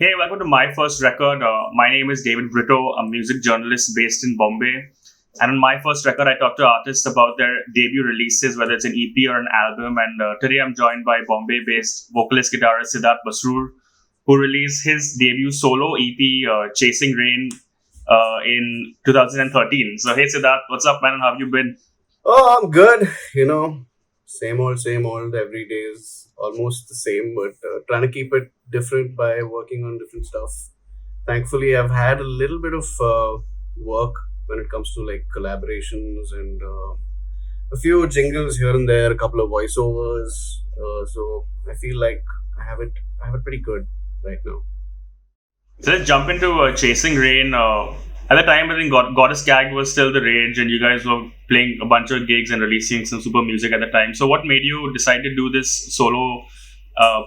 Hey, welcome to my first record. My name is David Britto. I'm a music journalist based in Bombay. And on my first record, I talk to artists about their debut releases, whether it's an EP or an album. And today I'm joined by Bombay-based vocalist-guitarist Siddharth Basrur, who released his debut solo EP, Chasing Rain, in 2013. So, hey, Siddharth, what's up, man? How have you been? Oh, I'm good. Same old. Every day is almost the same, but trying to keep it different by working on different stuff. Thankfully, I've had a little bit of work when it comes to like collaborations and a few jingles here and there, a couple of voiceovers. So I feel like I have it pretty good right now. So let's jump into Chasing Rain. At the time, I think Goddess Gag was still the rage, and you guys were playing a bunch of gigs and releasing some super music at the time. So, what made you decide to do this solo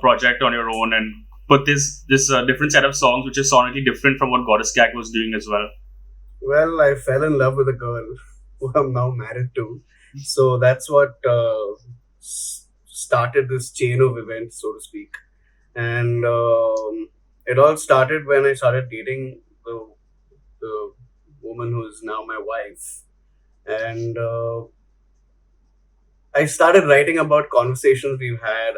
project on your own and put this different set of songs, which is sonically different from what Goddess Gag was doing as well? Well, I fell in love with a girl who I'm now married to. So that's what started this chain of events, so to speak. And it all started when I started dating the woman who is now my wife. And I started writing about conversations we've had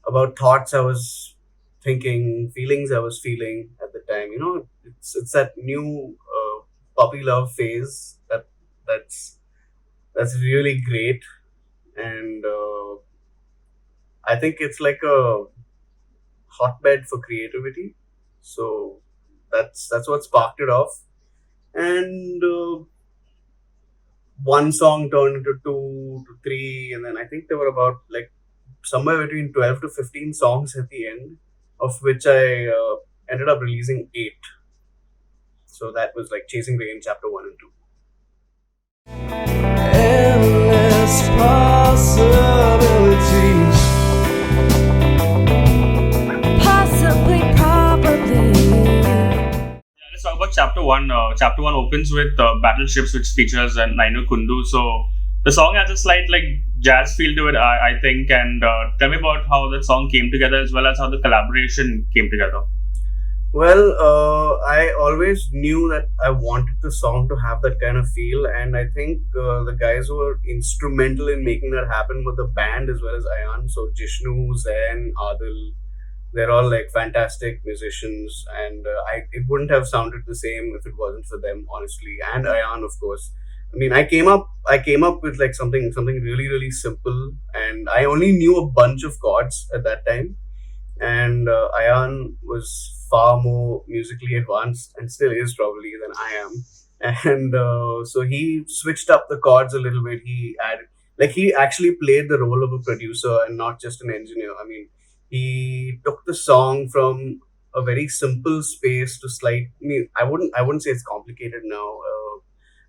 about thoughts I was thinking, feelings I was feeling at the time. It's that new puppy love phase that's that's really great, and I think it's like a hotbed for creativity. So that's what sparked it off, and one song turned into two to three, and then I think there were about like somewhere between 12 to 15 songs at the end, of which I ended up releasing eight. So that was like Chasing Rain Chapter 1 and 2. Endless possibilities. Possibly, probably. Yeah, let's talk about Chapter 1. Chapter 1 opens with Battleships, which features Naina Kundu. So the song has a slight like jazz feel to it, I think. And tell me about how the song came together as well as how the collaboration came together. Well, I always knew that I wanted the song to have that kind of feel, and I think the guys who were instrumental in making that happen were the band as well as Ayan. So Jishnu, Zain, Adil, they're all like fantastic musicians, and it wouldn't have sounded the same if it wasn't for them, honestly. And Ayan, of course. I mean, I came up with like something really really simple, and I only knew a bunch of chords at that time, and Ayan was far more musically advanced and still is probably than I am. And so he switched up the chords a little bit. He actually played the role of a producer and not just an engineer. I mean, he took the song from a very simple space to I wouldn't say it's complicated now,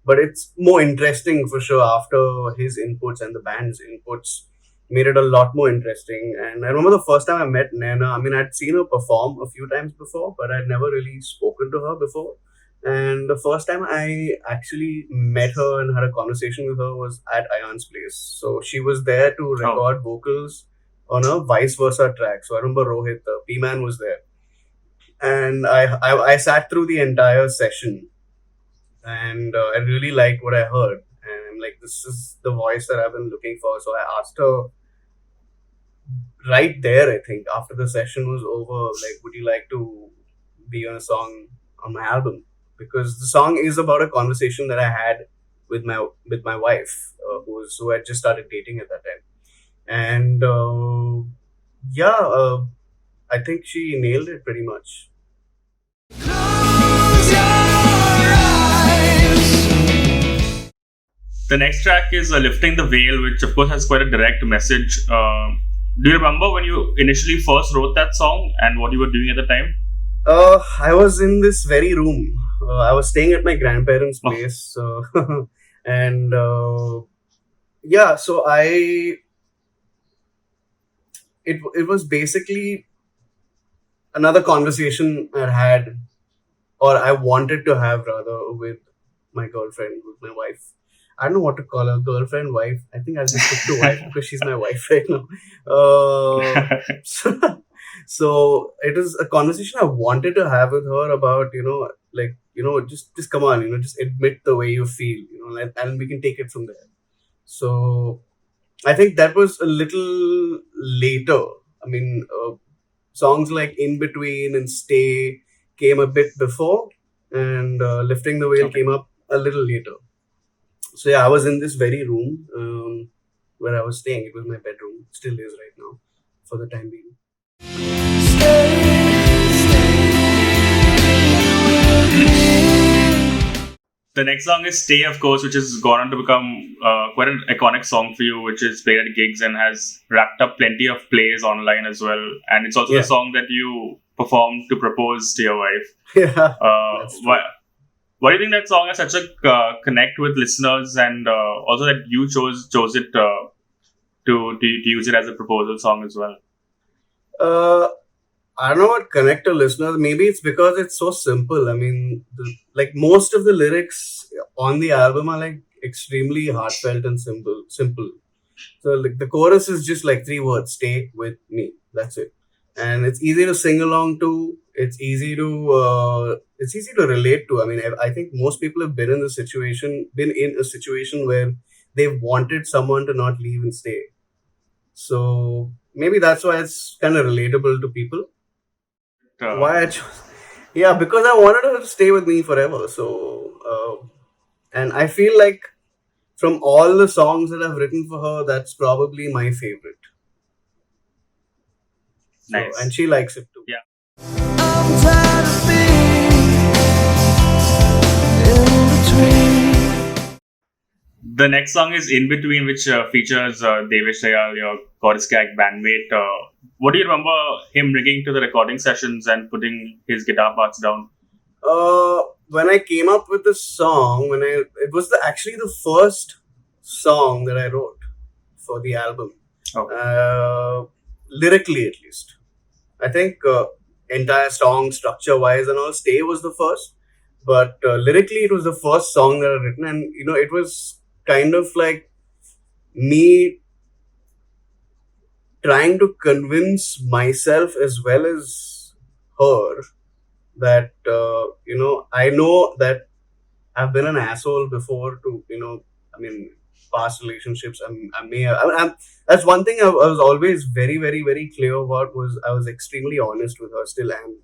but it's more interesting for sure after his inputs and the band's inputs made it a lot more interesting. And I remember the first time I met Naina, I mean, I'd seen her perform a few times before, but I'd never really spoken to her before. And the first time I actually met her and had a conversation with her was at Ayan's place. So she was there to record vocals on a vice versa track. So I remember Rohit, the P-Man, was there. And I sat through the entire session, and I really liked what I heard. And I'm like, this is the voice that I've been looking for. So I asked her right there, I think, after the session was over, like, would you like to be on a song on my album? Because the song is about a conversation that I had with my wife, who had just started dating at that time. And I think she nailed it pretty much. Close your eyes. The next track is Lifting the Veil, which of course has quite a direct message. Do you remember when you initially first wrote that song and what you were doing at the time? I was in this very room. I was staying at my grandparents' place, and so it was basically another conversation I had, or I wanted to have rather, with my girlfriend, who's my wife. I don't know what to call her, girlfriend, wife. I think I'll just stick to wife because she's my wife right now. So it is a conversation I wanted to have with her about, just come on, just admit the way you feel, and we can take it from there. So I think that was a little later. I mean, songs like In Between and Stay came a bit before, and Lifting the Veil came up a little later. So yeah, I was in this very room where I was staying. It was my bedroom, still is right now, for the time being. The next song is Stay, of course, which has gone on to become quite an iconic song for you, which is played at gigs and has racked up plenty of plays online as well. And it's also the song that you performed to propose to your wife. Yeah. Why do you think that song has such a connect with listeners, and also that you chose it to use it as a proposal song as well? I don't know what connect to listeners. Maybe it's because it's so simple. I mean, most of the lyrics on the album are like extremely heartfelt and simple. So the chorus is just like 3 words: "Stay with me." That's it, and it's easy to sing along to. It's easy to relate to. I mean, I think most people have been in a situation where they've wanted someone to not leave and stay. So maybe that's why it's kind of relatable to people. Why I chose? Yeah, because I wanted her to stay with me forever. So, and I feel like from all the songs that I've written for her, that's probably my favorite. Nice. So, and she likes it too. Yeah. I'm tired of being in between. The next song is In Between, which features Devesh Dayal, your chorus-gag bandmate. What do you remember him bringing to the recording sessions and putting his guitar parts down? When I came up with this song, it was actually the first song that I wrote for the album. Lyrically, at least. I think entire song structure-wise and all, Stay was the first. But lyrically, it was the first song that I'd written. And, it was kind of like me trying to convince myself as well as her that, I know that I've been an asshole before to, past relationships. That's one thing I was always very, very, very clear about. Was I was extremely honest with her, still am.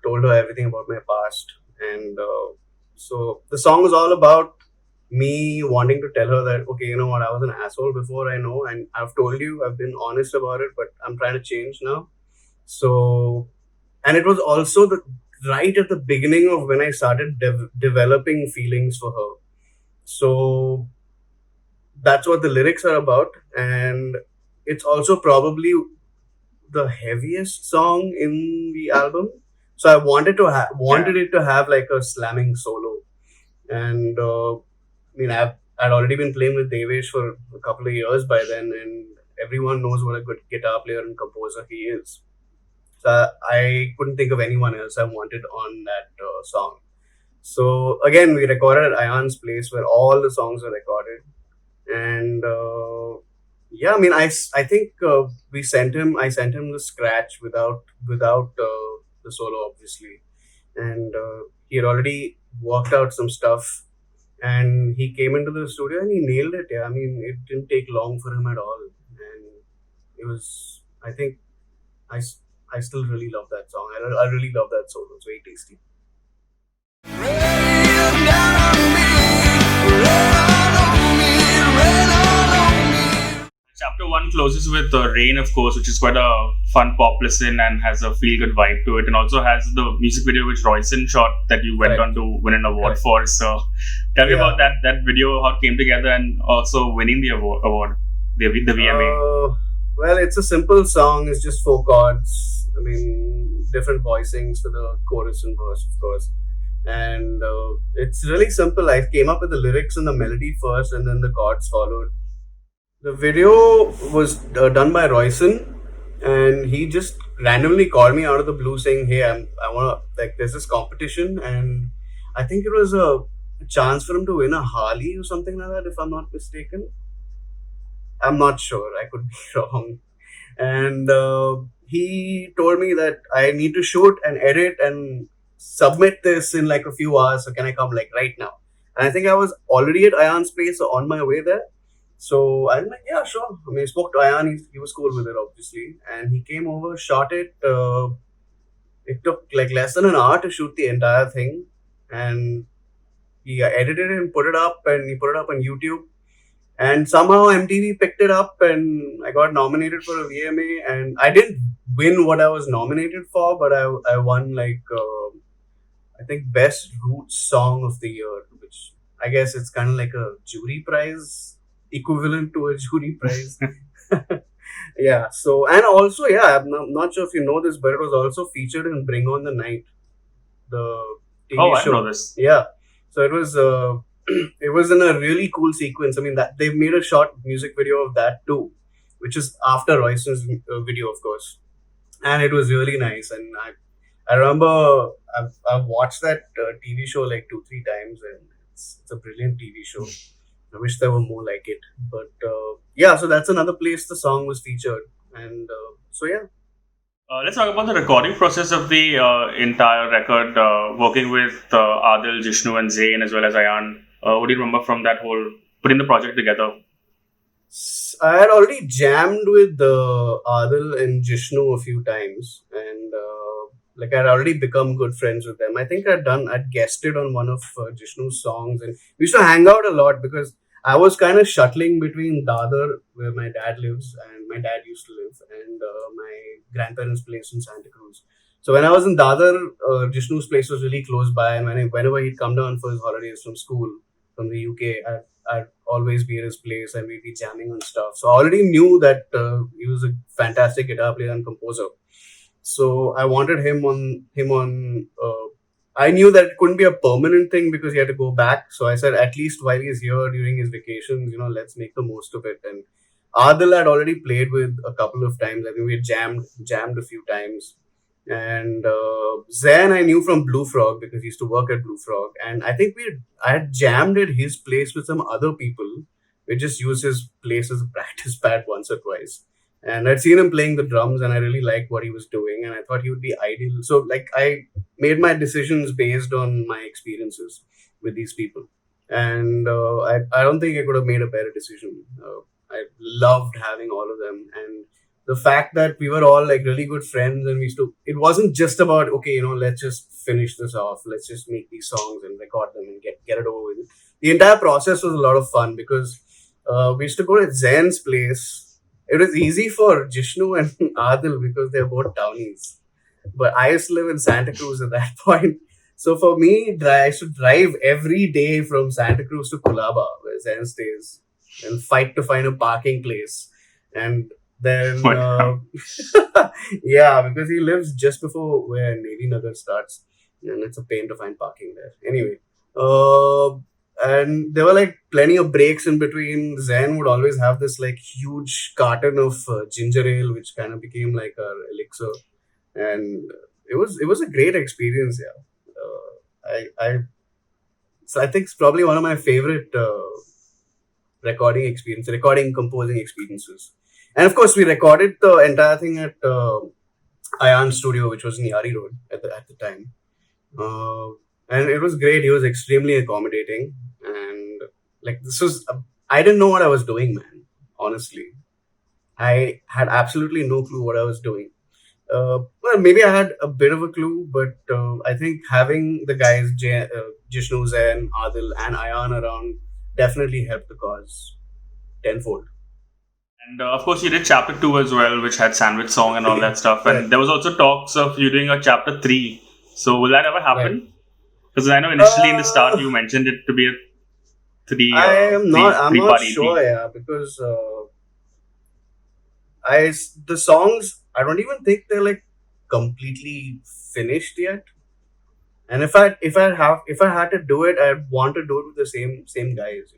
Told her everything about my past, and so the song was all about me wanting to tell her that, okay, you know what, I was an asshole before, I know, and I've told you, I've been honest about it, but I'm trying to change now. So, and it was also right at the beginning of when I started developing feelings for her. So that's what the lyrics are about, and it's also probably the heaviest song in the album. So I wanted it to have like a slamming solo, and I'd already been playing with Devesh for a couple of years by then, and everyone knows what a good guitar player and composer he is. So I couldn't think of anyone else I wanted on that song. So again, we recorded at Ayan's place where all the songs were recorded, and I think I sent him the scratch without the solo, obviously, and he had already worked out some stuff, and he came into the studio and he nailed it. Yeah, I mean, it didn't take long for him at all, and it was. I think I still really love that song. I really love that solo. It's very tasty. Chapter 1 closes with Rain, of course, which is quite a fun pop listen and has a feel-good vibe to it, and also has the music video which Roycin shot that you went on to win an award for. So tell me about that video, how it came together, and also winning the award, the VMA. Well, it's a simple song. It's just 4 chords. I mean, different voicings for the chorus and verse, of course. And it's really simple. I came up with the lyrics and the melody first, and then the chords followed. The video was done by Roycin, and he just randomly called me out of the blue saying, "Hey, I want to, like, there's this competition," and I think it was chance for him to win a Harley or something like that, if I'm not mistaken. I'm not sure. I could be wrong. And he told me that I need to shoot and edit and submit this in like a few hours. So can I come like right now? And I think I was already at Ayan's place or on my way there. So I'm like, yeah, sure. I mean, I spoke to Ayan. He was cool with it, obviously. And he came over, shot it. It took like less than an hour to shoot the entire thing. And he edited it and put it up. And he put it up on YouTube. And somehow MTV picked it up and I got nominated for a VMA. And I didn't win what I was nominated for, but I won like, I think, Best Roots Song of the Year, which I guess it's kind of like a jury prize, equivalent to a jury prize. Yeah, so, and also, yeah, I'm not sure if you know this, but it was also featured in Bring On the Night, the TV Oh, I show. know this. Yeah, so it was it was in a really cool sequence. I mean, that they've made a short music video of that too, which is after Roycin's video, of course, and it was really nice. And I remember I've watched that TV show like 2-3 times, and it's a brilliant TV show. I wish there were more like it, but yeah. So that's another place the song was featured, and so yeah. Let's talk about the recording process of the entire record, working with Adil, Jishnu, and Zain, as well as Ayan. What do you remember from that whole putting the project together? I had already jammed with Adil and Jishnu a few times, and like I'd already become good friends with them. I think I'd guested on one of Jishnu's songs, and we used to hang out a lot because I was kind of shuttling between Dadar, where my dad lives, and my dad used to live, and my grandparents' place in Santa Cruz. So when I was in Dadar, Jishnu's place was really close by, and whenever he'd come down for his holidays from school, from the UK, I'd always be at his place and we'd be jamming on stuff. So I already knew that he was a fantastic guitar player and composer. So I wanted him on. I knew that it couldn't be a permanent thing because he had to go back. So I said, at least while he's here during his vacations, let's make the most of it. And Adil had already played with a couple of times. I think we had jammed a few times. And Zain I knew from Blue Frog because he used to work at Blue Frog, and I think I had jammed at his place with some other people. We just used his place as a practice pad once or twice, and I'd seen him playing the drums, and I really liked what he was doing, and I thought he would be ideal. So like I made my decisions based on my experiences with these people, and I don't think I could have made a better decision. I loved having all of them, and the fact that we were all like really good friends, and it wasn't just about, okay, let's just finish this off, let's just make these songs and record them and get it over with. The entire process was a lot of fun because we used to go to Zain's place. It was easy for Jishnu and Adil because they're both townies, but I used to live in Santa Cruz at that point. So for me, I used to drive every day from Santa Cruz to Colaba, where Zain stays, and fight to find a parking place. And then, yeah, because he lives just before where Navy Nagar starts, and it's a pain to find parking there. Anyway, and there were like plenty of breaks in between. Zain would always have this like huge carton of ginger ale, which kind of became like our elixir, and it was a great experience. Yeah, so I think it's probably one of my favorite recording composing experiences. And of course, we recorded the entire thing at Ayan Studio, which was in Yari Road at the time. And it was great. He was extremely accommodating. And like, I didn't know what I was doing, man. Honestly, I had absolutely no clue what I was doing. Well, maybe I had a bit of a clue, but I think having the guys, Jishnu, Zain, Adil, and Ayan around definitely helped the cause tenfold. And of course, you did chapter 2 as well, which had Sandwich Song and all that stuff. And there was also talks of you doing a chapter 3. So will that ever happen? Because I know initially in the start you mentioned it to be a 3. I'm not sure, yeah, because the songs, I don't even think they're like completely finished yet. And if I had to do it, I'd want to do it with the same guys,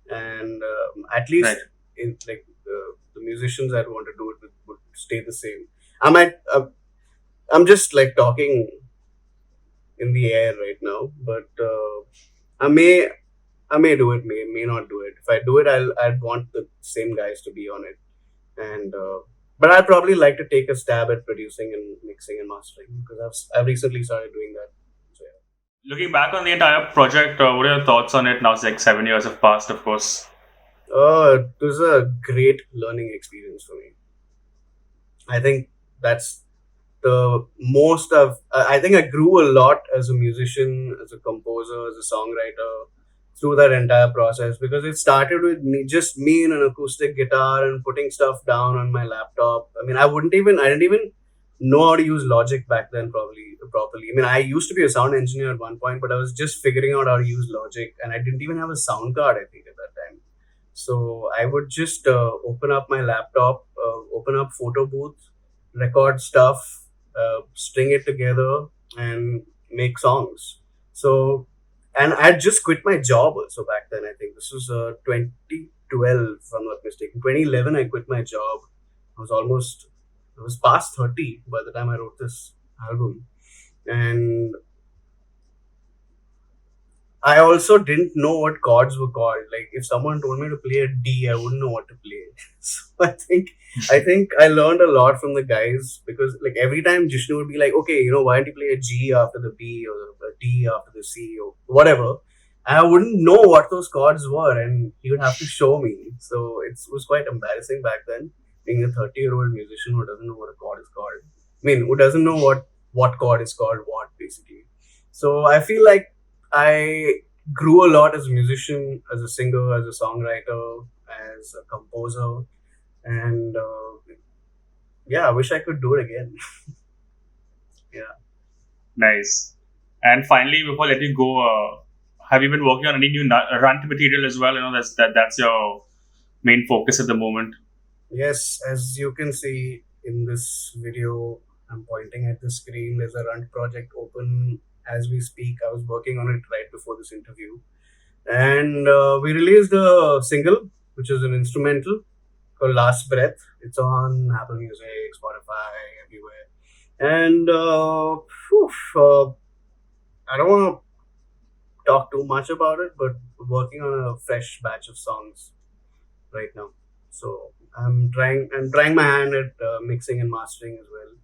and at least Right. in like the musicians I'd want to do it with would stay the same. I'm just like talking in the air right now. But I may do it, may not do it. If I do it, I'd want the same guys to be on it, and but I'd probably like to take a stab at producing and mixing and mastering because I've recently started doing that. So yeah. Looking back on the entire project, what are your thoughts on it now? It's like 7 years have passed, of course. It was a great learning experience for me. I think that's the most of. I think I grew a lot as a musician, as a composer, as a songwriter through that entire process because it started with just me and an acoustic guitar and putting stuff down on my laptop. I mean, I didn't even know how to use Logic back then properly. I mean, I used to be a sound engineer at one point, but I was just figuring out how to use Logic, and I didn't even have a sound card, I think, at that time. So I would just open up my laptop, open up photo booth, record stuff, string it together, and make songs. So, and I had just quit my job also back then. I think this was 2012, if I'm not mistaken. 2011, I quit my job. I was past 30 by the time I wrote this album, and I also didn't know what chords were called. Like if someone told me to play a D, I wouldn't know what to play. So I think I learned a lot from the guys because like every time Jishnu would be like, okay, why don't you play a G after the B or a D after the C or whatever. And I wouldn't know what those chords were, and he would have to show me. So it was quite embarrassing back then, being a 30-year-old musician who doesn't know what a chord is called. I mean, who doesn't know what chord is called what, basically. So I feel like I grew a lot as a musician, as a singer, as a songwriter, as a composer, and yeah, I wish I could do it again. Yeah. Nice. And finally, before I let you go, have you been working on any new runt material as well? That's your main focus at the moment. Yes, as you can see in this video, I'm pointing at the screen. There's a Runt project open as we speak. I was working on it right before this interview. And we released a single, which is an instrumental called Last Breath. It's on Apple Music, Spotify, everywhere. And I don't want to talk too much about it, but we're working on a fresh batch of songs right now. So I'm trying my hand at mixing and mastering as well.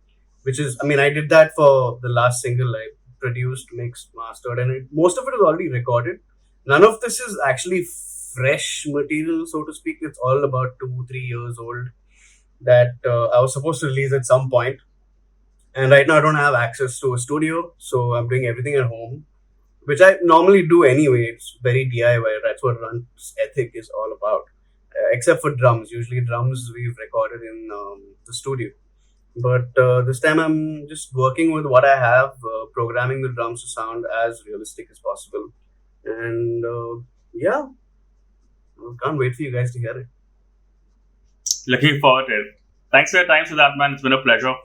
Which is, I mean, I did that for the last single. I produced, mixed, mastered, and most of it is already recorded. None of this is actually fresh material, so to speak. It's all about 2-3 years old that I was supposed to release at some point. And right now I don't have access to a studio, so I'm doing everything at home, which I normally do anyway. It's very DIY. That's what Runt's ethic is all about. Except for drums. Usually drums we've recorded in the studio. But this time I'm just working with what I have, programming the drums to sound as realistic as possible. And yeah, I can't wait for you guys to hear it. Looking forward to it. Thanks for your time, Siddharth, man. It's been a pleasure.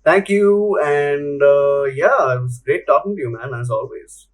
Thank you. And yeah, it was great talking to you, man, as always.